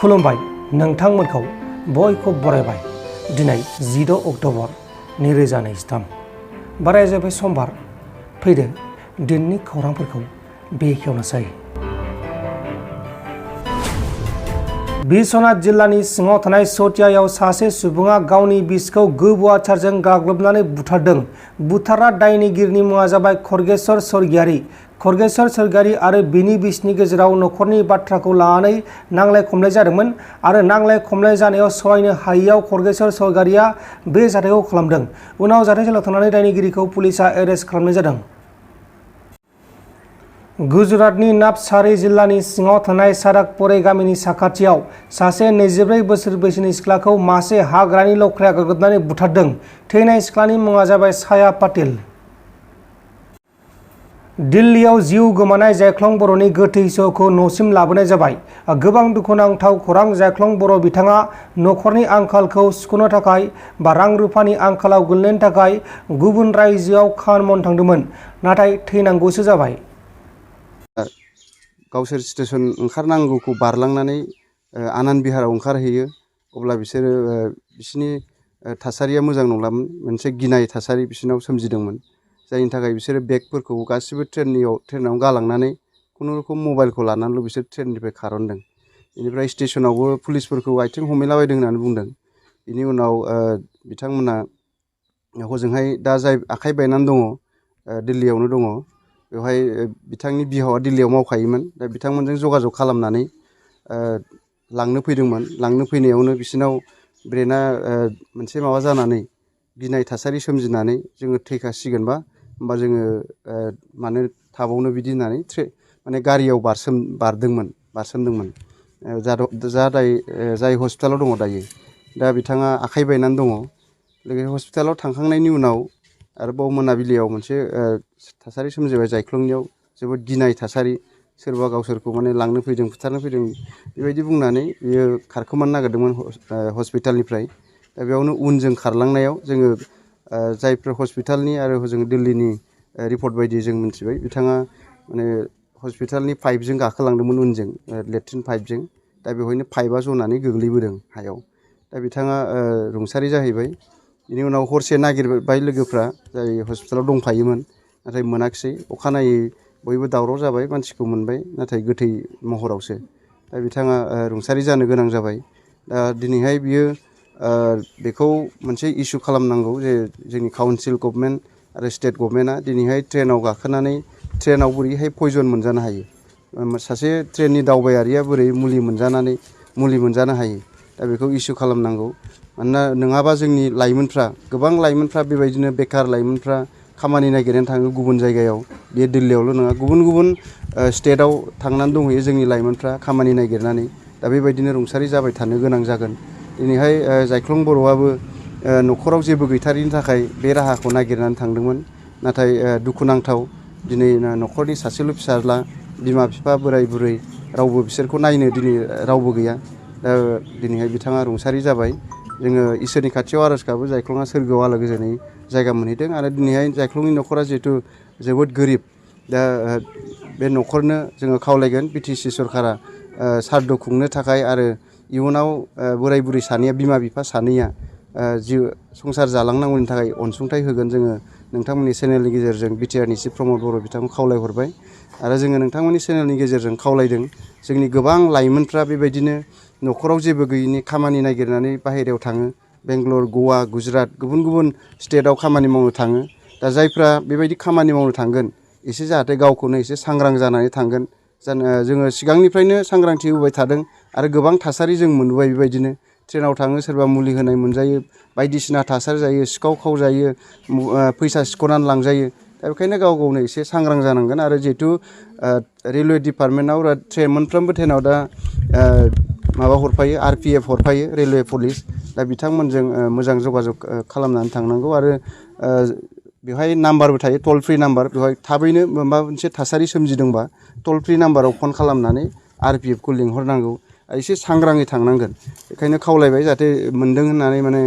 खुलुमबाय नोंथांमोनखौ बयखौ बरायबाय। दिनै 16 अक्ट'बर 2023 बाराया जाबाय समबार। फैदो दिननि खौरांफोरखौ बेखेवनोसै। बिश्वनाथ जिल्लानि सिङाव थानाय चटियायाव सासे सुबुङा गावनि बिसिखौ गोबौ आचारजों गाग्लोबनानै बुथारदों। बुथारग्रा दायनिगिरिनि मुङा जाबाय खर्गेश्वर स्वर्गियारी। खर्गेश्वर स्वर्गियारी आरो बिनि बिसिनि गेजेराव नखरनि बाथ्राखौ लानानै नांलाय खमलाय जादोंमोन आरो नांलाय खमलाय जानायाव सहायनो हायैयाव खर्गेश्वर स्वर्गियारीया बे जाथायखौ खालामदों। उनाव जाथायसालियाव थांनानै दायनिगिरिखौ पुलिसा एरेस्ट खालामनाय जादों। गुजरातनि नार्जारी जिल्लानि सिङाव थानाय सह'ख गामिनि साखाथियाव सासे 24 बोसोर बैसोनि सिख्लाखौ मासे हाग्रानि लख्राया गाग्लोबनानै बुथारदों। थैनाय सिख्लानि मुङा जाबाय साया पाटिल। दिल्लीयाव जिउ गोमानाय जायख्लं बर'नि गोथै सह'खौ न'सिम लाबोनाय जाबाय। गोबां दुखुनांथाव खौरां। जायख्लं बर' बिथाङा नखरनि आंखालखौ सुफुंनो थाखाय रां रुफानि आंखालाव गोलैनायनि थाखाय गुबुन रायजोआव खामानि मावनो थांदोंमोन, नाथाय थैनांगौसो जाबाय। गावसोर स्टेशन ओंखारनांगौखौ बारलांनानै आनन्द बिहाराव ओंखारहैयो। अब्ला बिसोरनि थासारिया मोजां नंलामोन। मोनसे गिनाय थासारि बिसोरनाव सोमजिदोंमोन, जायनि थाखाय बिसोरो बेगफोरखौ गासिबो ट्रेनाव गालांनानै खुनुरुखुम मबाइलखौ लानानैल' बिसोर ट्रेननिफ्राय खारनदों। बेनिफ्राय स्टेशनावबो पुलिसफोरखौ आथिं हमहैलाबायदों होननानै बुंदों। बेनि उनाव बिथांमोना हजोंहाय दा जाय आखाइ बायनानै दङ, दिल्लीयावनो दङ। बेवहाय बिथांनि बिहावा दिल्लीयाव मावखायोमोन। दा बिथांमोनजों जगाजग खालामनानै लांनो फैदोंमोन। लांनो फैनायावनो बिसोरनाव ब्रेना मोनसे माबा जानानै गिनाय थासारि सोमजिनानै जोङो थैखासिगोनबा होमबा जोङो मानो थाबावनो बिदि होननानै माने गारियाव बारसोमदोंमोन। जाय हस्पिटालाव दङ दायो। दा बिथाङा आखाइ बायनानै दङ। लोगोसे हस्पिटालाव थांखांनायनि उनाव आरोबाव मोनाबिलियाव मोनसे थासारि सोमजिबाय जायख्लंनियाव। जोबोद गिनाय थासारि। सोरबा गावसोरखौ माने लांनो फैदों, बुथारनो फैदों बेबायदि बुंनानै बियो खारखोमानो नागिरदोंमोन हस्पिटालनिफ्राय। दा बेयावनो उनजों खारलांनायाव जोङो जायफोर हस्पिटालनि आरो हजों दिल्लीनि रिपर्ट बायदि जों मिथिबाय, बिथाङा माने हस्पिटालनि पाइपजों गाखोलांदोंमोन उनजों, लेट्रिन पाइपजों। दा बेवहायनो पाइपआ जनानै गोग्लैबोदों हायाव। दा बिथाङा रुंसारि जाहैबाय। बेनि उनाव हरसे नागिरबाय लोगोफ्रा, जाय हस्पिटालाव दंफायोमोन, नाथाय मोनाखिसै। अखानायै बयबो दावराव जाबाय, मानसिखौ मोनबाय, नाथाय गोथै महरावसो। दा बिथाङा रुंसारि जानो गोनां जाबाय। दा दिनैहाय बियो बेखौ मोनसे इस्यु खालामनांगौ जे जोंनि काउन्सिल गभर्नमेन्ट आरो स्टेट गभर्नमेन्टआ दिनैहाय ट्रेनाव गाखोनानै ट्रेनाव बोरैहाय पयजन मोनजानो हायो, सासे ट्रेननि दावबायारिया बोरै मुलि मोनजानो हायो। दा बेखौ इस्यु खालामनांगौ। मानोना नङाबा जोंनि लाइमोनफ्रा, गोबां लाइमोनफ्रा बेबायदिनो बेखार लाइमोनफ्रा खामानि नागिरनानै थाङो गुबुन जायगायाव। बे दिल्लीयावल' नङा, गुबुन गुबुन स्टेटआव थांनानै दंहैयो जोंनि लाइमोनफ्रा खामानि नागिरनानै। दा बेबायदिनो रुंसारि जाबाय थानो गोनां जागोन। दिनैहाय जायख्लं बर'आबो न'खराव जेबो गैथारिनि थाखाय बे राहाखौ नागिरनानै थांदोंमोन। नाथाय दुखुनांथाव, दिनै न'खरनि सासेल' फिसाज्ला, बिमा बिफा, बोराय बुरै रावबो बिसोरखौ नायनो दिनै रावबो गैया। दा दिनैहाय बिथाङा रुंसारि जाबाय। जोङो इसोरनि खाथियाव आर'ज गाबो जायख्लङा सोरगोआव आलो गोजोनै जायगा मोनहैदों। आरो दिनैहाय जायख्लंनि न'खरा जिहेथु जोबोद गोरिब, दा बे न'खरनो जोङो खावलायगोन बिटिसि सरकारा सारद' खुंनो थाखाय आरो इयुनाव बोराय बुरै सानैया, बिमा बिफा सानैया जिउ संसार जालांनांगौनि थाखाय अनसुंथाइ होगोन। जोङो नोंथांमोननि चेनेलनि गेजेरजों बिटिआरनि चिफ प्रमद बर' बिथांखौ खावलायहरबाय। आरो जोङो नोंथांमोननि चेनेलनि गेजेरजों खावलायदों, जोंनि गोबां लाइमोनफ्रा बेबायदिनो न'खराव जेबो गैयिनि खामानि नागिरनानै बाहेरायाव थाङो। बेंगलर, गवा, गुजरात, गुबुन गुबुन स्टेटआव खामानि मावनो थाङो। दा जायफ्रा बेबायदि खामानि मावनो थांगोन, एसे जाहाथे गावखौनो एसे सांग्रां जानानै थांगोन। जोङो सिगांनिफ्रायनो सांग्रांथि होबाय थादों आरो गोबां थासारि जों मोनबोबाय। बेबायदिनो ट्रेनाव थाङो, सोरबा मुलि होनाय मोनजायो, बायदिसिना थासारि जायो, सिखाव खावजायो, फैसा सिख'नानै लांजायो। दा बेखायनो गाव गावनो एसे सांग्रां जानांगोन। आरो जिहेथु रेलवे डिपार्टमेन्टआव मोनफ्रोमबो ट्रेनाव दा माबा हरफायो, RPF हरफायो, रेलवे पुलिस। दा बिथांमोनजों मोजां जगाजग खालामनानै थांनांगौ। आरो बेवहाय नाम्बारबो थायो, टल फ्रि नाम्बार। बेवहाय थाबैनो माबा मोनसे थासारि सोमजिदोंबा टल फ्रि नाम्बाराव फन खालामनानै RPFखौ लिंहरनांगौ। एसे सांग्राङै थांनांगोन। बेखायनो खावलायबाय, जाहाथे मोन्दों होननानै माने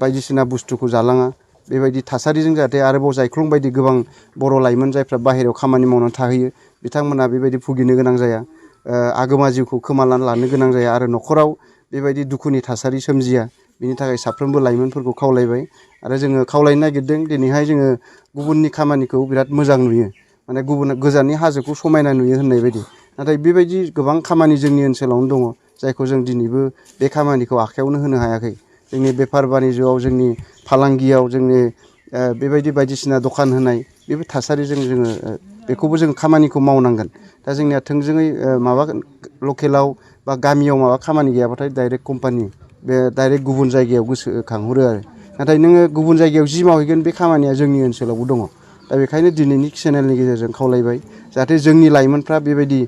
बायदिसिना बुस्थुखौ जालाङा। बेबायदि थासारिजों जाहाथे आरोबाव जायख्लं बायदि गोबां बर' लाइमोन जायफ्रा बाहेरायाव खामानि मावनानै थाहैयो, बिथांमोना बेबायदि भुगिनो गोनां जाया। आगोमा जिउखौ खोमानानै लानो गोनां जाया आरो न'खराव बेबायदि दुखुनि थासारि सोमजिया। बिनि थाखाय साफ्रोमबो लाइमोनफोरखौ खावलायबाय आरो जोङो खावलायनो नागिरदों दिनैहाय जोङो गुबुननि खामानिखौ बिराद मोजां नुयो, माने गुबुन गोजाननि हाजोखौ समायना नुयो होननाय बायदि। नाथाय बेबायदि गोबां खामानि जोंनि ओनसोलावनो दङ जायखौ जों दिनैबो बे खामानिखौ आखायावनो होनो हायाखै। जोंनि बेफार बानिज्यआव, जोंनि फालांगियाव, जोंनि बेबायदि बायदिसिना दखान होनाय बेफोर थासारिजों जोङो बेखौबो जों खामानिखौ मावनांगोन। दा जोंनिया थोंजोङै माबा लकेलाव बा गामियाव माबा खामानि गैयाबाथाय डाइरेक्ट कम्पानि, बे डाइरेक्ट गुबुन जायगायाव गोसोखांहरो आरो। नाथाय नोङो गुबुन जायगायाव जि मावहैगोन बे खामानिया जोंनि ओनसोलावबो दङ। दा बेखायनो दिनैनि चेनेलनि गेजेरजों खावलायबाय जाहाथे जोंनि लाइमोनफ्रा बेबायदि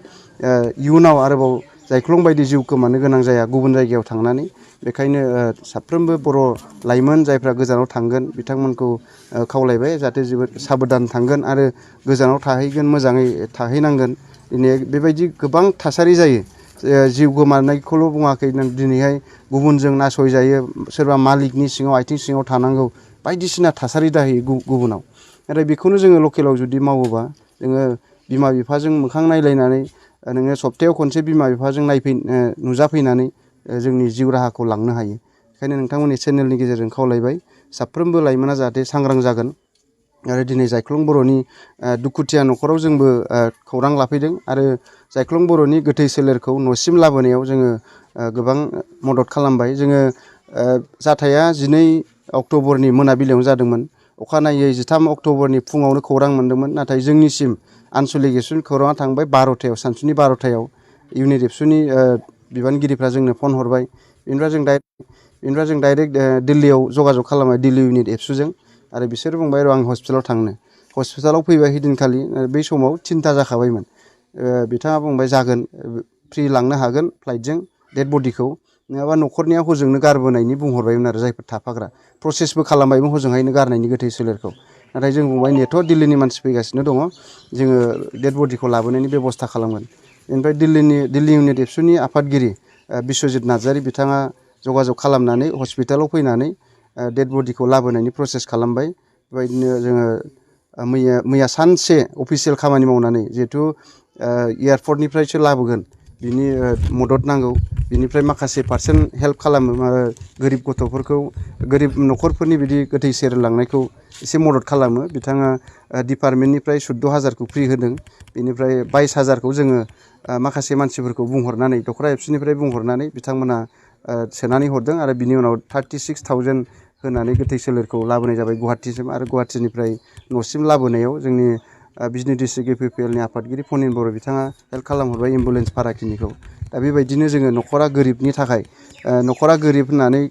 इयुनाव आरोबाव जायख्लं बायदि जिउ खोमानो गोनां जाया गुबुन जायगायाव थांनानै। बेखायनो साफ्रोमबो बर' लाइमोन जायफ्रा गोजानाव थांगोन बिथांमोनखौ खावलायबाय जाहाथे जोबोद साबधान थांगोन आरो गोजानाव थाहैगोन मोजाङै थाहैनांगोन। दिनै बेबायदि गोबां थासारि जायो, जिउ गोमानायखौल' बुङाखै, दिनैहाय गुबुनजों नासयजायो, सोरबा मालिकनि सिङाव आथिं सिङाव थानांगौ, बायदिसिना थासारि जाहैयो गुबुनाव। नाथाय बेखौनो जोङो लकेलाव जुदि मावोबा जोङो बिमा बिफाजों मोखां नायलायनानै नोङो सप्तायाव खनसे बिमा बिफाजों नुजाफैनानै जोंनि जिउ राहाखौ लांनो हायो। बेखायनो नोंथांमोननि चेनेलनि गेजेरजों खावलायबाय साफ्रोमबो लाइमोना जाहाथे सांग्रां जागोन। आरो दिनै जायख्लं बर'नि दुखुथिया न'खराव जोंबो खौरां लाफैदों आरो जायख्लं बर'नि गोथै सोलेरखौ न'सिम लाबोनायाव जोङो गोबां मदद खालामबाय। जोङो जाथाया 12 अक्ट'बरनि मोनाबिलियावनो जादोंमोन। अखानायै 13 अक्ट'बरनि फुङावनो खौरां मोन्दोंमोन। नाथाय जोंनिसिम आनसलिक एबसुनि खौराङा थांबाय 12थायाव, सानसुनि 12थायाव। इउनिट एबसुनि बिबानगिरिफ्रा जोंनो फन हरबाय। बेनिफ्राय जों डाइरेक्ट दिल्लीयाव जगाजग खालामबाय, दिल्ली इउनिट एबसुजों। आरो बिसोर बुंबाय र' आं हस्पिटालाव थांनो। हस्पिटालाव फैबाय हैदिनखालि, बै समाव 3ता जाखाबायमोन। बिथाङा बुंबाय जागोन, फ्रि लांनो हागोन फ्लाइटजों डेड बडिखौ, नङाबा न'खरनिया हजोंनो गारबोनायनि बुंहरबायमोन आरो जायफोर थाफाग्रा। प्रसेसबो खालामबायमोन हजोंहायनो गारनायनि गोथै सोलेरखौ। नाथाय जों बुंबाय नेथ' दिल्लीनि मानसि फैगासिनो दङ, जोङो डेड बडिखौ लाबोनायनि बेब'स्था खालामगोन। बेनिफ्राय दिल्ली इउनिट एबसुनि आफादगिरि बिस्वजित नार्जारी बिथाङा जगाजग खालामनानै हस्पिटालाव फैनानै डेड बडिखौ लाबोनायनि प्रसेस खालामबाय। बेबायदिनो जोङो मैया सानसे अफिसियेल खामानि मावनानै, जिहेथु एयारपर्टनिफ्रायसो लाबोगोन, बिनि मदद नांगौ, बिनिफ्राय माखासे पार्सेन्ट हेल्प खालामो, गोरिब गथ'फोरखौ, गोरिब न'खरफोरनि बिदि गोथै सेर लांनायखौ एसे मदद खालामो। बिथाङा डिपार्टमेन्टनिफ्राय 14,000खौ फ्रि होदों। बेनिफ्राय 22,000खौ जोङो माखासे मानसिफोरखौ बुंहरनानै, दख'रा एबसुनिफ्राय बुंहरनानै बिथांमोना सोनानै हरदों आरो बिनि उनाव 36,000 होनानै गोथै सोलेरखौ लाबोनाय जाबाय गुवाहाटिसिम। आरो गुवाहाटिनिफ्राय न'सिम लाबोनायाव जोंनि बिजनि डिस्ट्रिक्ट इउपिपिएलनि आफादगिरि फनिन बर' बिथाङा हेल्प खालामहरबाय एम्बुलेन्स भाराखिनिखौ। दा बेबायदिनो जोङो न'खरा गोरिबनि थाखाय, न'खरा गोरिब होननानै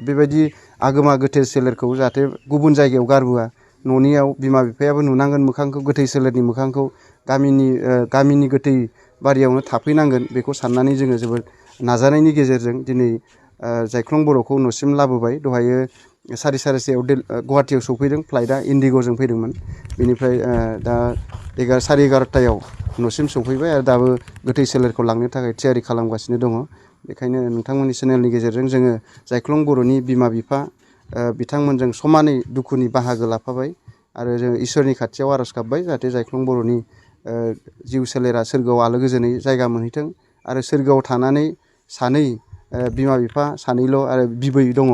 बेबायदि आगोमा गोथै सोलेरखौ जाहाथे गुबुन जायगायाव गारबोआ, न'नियाव बिमा बिफायाबो नुनांगोन मोखांखौ, गोथै सोलेरनि मोखांखौ, गामिनि गोथै बारियावनो थाफैनांगोन, बेखौ साननानै जोङो जोबोद नाजानायनि गेजेरजों दिनै जायख्लं बर'खौ न'सिम लाबोबाय। दहायो 11:30 गुवाहाटियाव सफैदों, फ्लाइटआ इन्डिग'जों फैदोंमोन। बेनिफ्राय दा 11:30 न'सिम सफैबाय आरो दाबो गोथै सोलेरखौ लांनो थाखाय थियारि खालामगासिनो दङ। बेखायनो नोंथांमोननि चेनेलनि गेजेरजों जोङो जायख्लं बर'नि बिमा बिफा बिथांमोनजों समानै दुखुनि बाहागो लाफाबाय आरो जोङो इसोरनि खाथियाव आर'ज गाबबाय जाहाथे जायख्लं बर'नि जिउ सोलेरा सोरगोआव आलो गोजोनै जायगा मोनहैथों आरो सोरगोआव थानानै सानै बिमा बिफा सानैल' आरो बिबै दङ,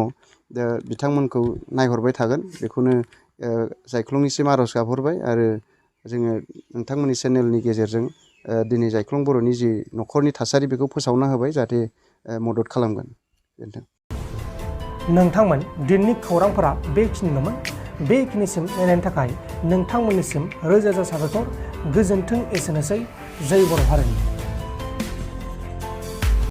बिथांमोनखौ नायहरबाय थागोन, बेखौनो जायख्लंनिसिम आर'ज गाबहरबाय। आरो जोङो नोंथांमोननि चेनेलनि गेजेरजों दिनै जायख्लं बर'नि जि न'खरनि थासारि बेखौ फोसावना होबाय, जाहाथे मदद खालामगोन। नोंथांमोन दिनैनि खौरांफोरा बेखिनिल'मोन। बेखिनिसिम नायनायनि थाखाय नोंथांमोननिसिम रोजा रोजा साबायखर। गोजोन्थों, एसेनोसै। जय बर' हारिनि।